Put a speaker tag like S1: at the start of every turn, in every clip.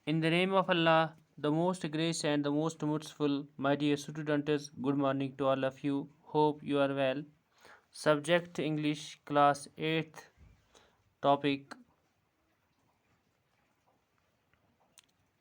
S1: In the name of Allah, the most gracious and the most merciful, my dear students, good morning to all of you. Hope you are well. Subject English, class 8th, topic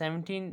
S1: 17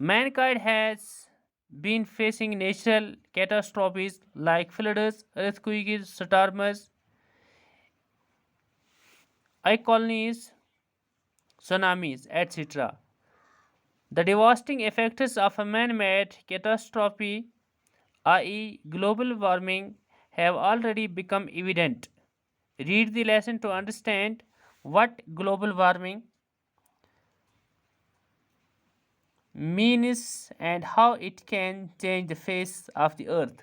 S1: Mankind has been facing natural catastrophes like floods, earthquakes, storms, cyclones, tsunamis, etc. The devastating effects of a man-made catastrophe, i.e. global warming, have already become evident. Read the lesson to understand what global warming means and how it can change the face of the earth.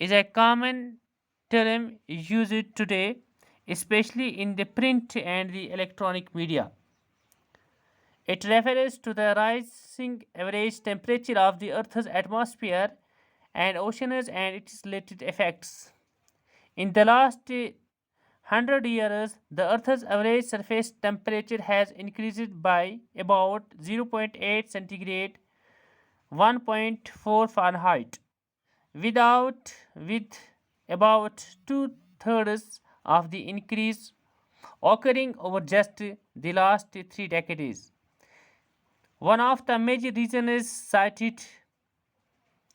S1: is a common term used today, especially in the print and the electronic media. It refers to the rising average temperature of the Earth's atmosphere and oceans and its related effects. In the last 100 years, the Earth's average surface temperature has increased by about 0.8 centigrade, 1.4 Fahrenheit, with about two-thirds of the increase occurring over just the last 3 decades. One of the major reasons cited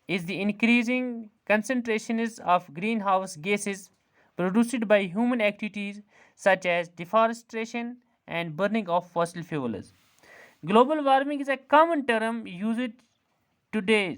S1: is the increasing concentrations of greenhouse gases produced by human activities such as deforestation and burning of fossil fuels. Global warming is a common term used today.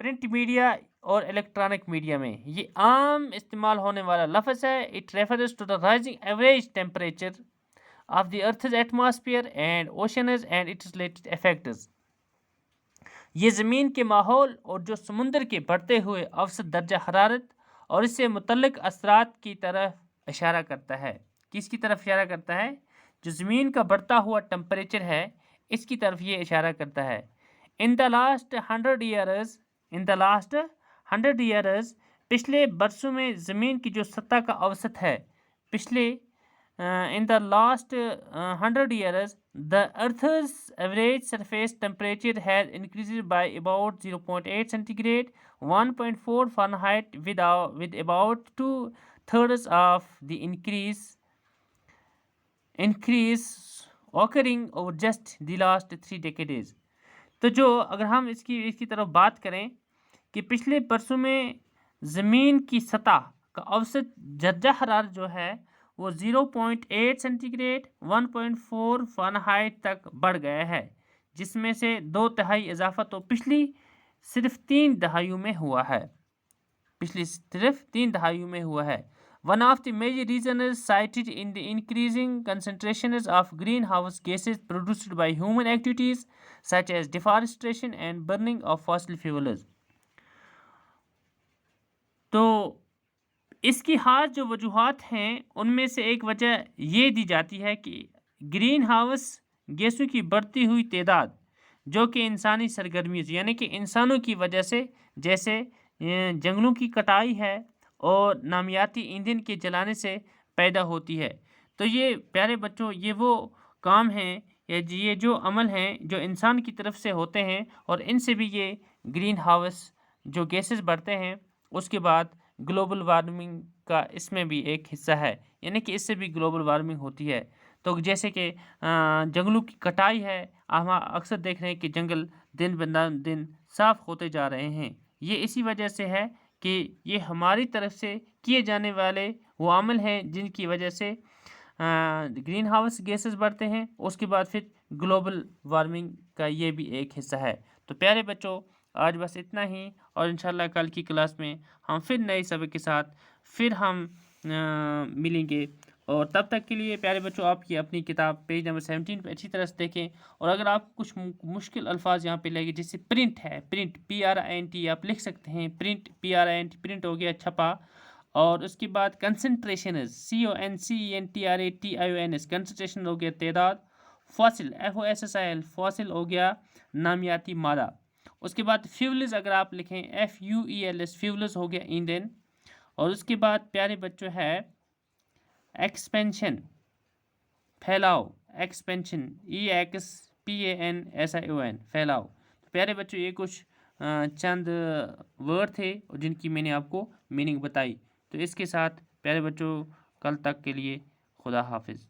S1: Print media اور electronic media میں یہ عام استعمال ہونے والا لفظ ہے. It refers to the rising average temperature of the earth's atmosphere and oceans and its related effects. یہ زمین کے ماحول اور جو سمندر کے بڑھتے ہوئے اوسط درجہ حرارت اور اس سے متعلق اثرات کی طرف اشارہ کرتا ہے. کس کی طرف اشارہ کرتا ہے؟ جو زمین کا بڑھتا ہوا ٹمپریچر ہے اس کی طرف یہ اشارہ کرتا ہے. ان دا لاسٹ 100 ایئرز پچھلے برسوں میں زمین کی جو سطح کا اوسط ہے in the last 100 years, the Earth's average surface temperature has increased by about 0.8 centigrade, 1.4 Fahrenheit, with about 2/3 of the increase occurring over just the last 3 decades. تو جو اگر ہم اس کی طرف بات کریں کہ پچھلے برسوں میں زمین کی سطح کا اوسط درجہ حرارت جو ہے وہ 0.8 سینٹی گریڈ 1.4 فارنہائٹ تک بڑھ گیا ہے، جس میں سے 2/3 اضافہ تو پچھلی صرف 3 دہائیوں میں ہوا ہے. One of the major reasons cited in the increasing concentrations of greenhouse gases produced by human activities such as deforestation and burning of fossil fuels. تو اس کی خاص جو وجوہات ہیں ان میں سے ایک وجہ یہ دی جاتی ہے کہ گرین ہاؤس گیسوں کی بڑھتی ہوئی تعداد جو کہ انسانی سرگرمیوں یعنی کہ انسانوں کی وجہ سے، جیسے جنگلوں کی کٹائی ہے اور نامیاتی ایندھن کے جلانے سے پیدا ہوتی ہے. تو یہ پیارے بچوں یہ وہ کام ہیں یا یہ جو عمل ہیں جو انسان کی طرف سے ہوتے ہیں اور ان سے بھی یہ گرین ہاؤس جو گیسز بڑھتے ہیں. اس کے بعد گلوبل وارمنگ کا اس میں بھی ایک حصہ ہے، یعنی کہ اس سے بھی گلوبل وارمنگ ہوتی ہے. تو جیسے کہ جنگلوں کی کٹائی ہے، ہم اکثر دیکھ رہے ہیں کہ جنگل دن بدن صاف ہوتے جا رہے ہیں. یہ اسی وجہ سے ہے کہ یہ ہماری طرف سے کیے جانے والے وہ عمل ہیں جن کی وجہ سے گرین ہاؤس گیسز بڑھتے ہیں. اس کے بعد پھر گلوبل وارمنگ کا یہ بھی ایک حصہ ہے. تو پیارے بچوں آج بس اتنا ہی، اور انشاءاللہ کل کی کلاس میں ہم پھر نئے سبق کے ساتھ پھر ہم ملیں گے. اور تب تک کے لیے پیارے بچوں آپ کی اپنی کتاب پیج نمبر 17 پہ اچھی طرح سے دیکھیں. اور اگر آپ کچھ مشکل الفاظ یہاں پہ لگے جیسے پرنٹ ہے، پرنٹ PRINT آپ لکھ سکتے ہیں. پرنٹ PRINT پرنٹ ہو گیا چھپا. اور اس کے بعد کنسنٹریشنز CONCENTRATIONS کنسنٹریشن ہو گیا تعداد. فاسل FOSSIL فاسل ہو گیا نامیاتی مادہ. اس کے بعد فیولز اگر آپ لکھیں FUELS فیولز ہو گیا ایندھن. اور اس کے بعد پیارے بچوں ہے ایکسپینشن پھیلاؤ، ایکسپینشن EXPANSION پھیلاؤ. تو پیارے بچوں یہ کچھ چند ورڈ تھے جن کی میں نے آپ کو میننگ بتائی. تو اس کے ساتھ پیارے بچوں کل تک کے لیے خدا حافظ.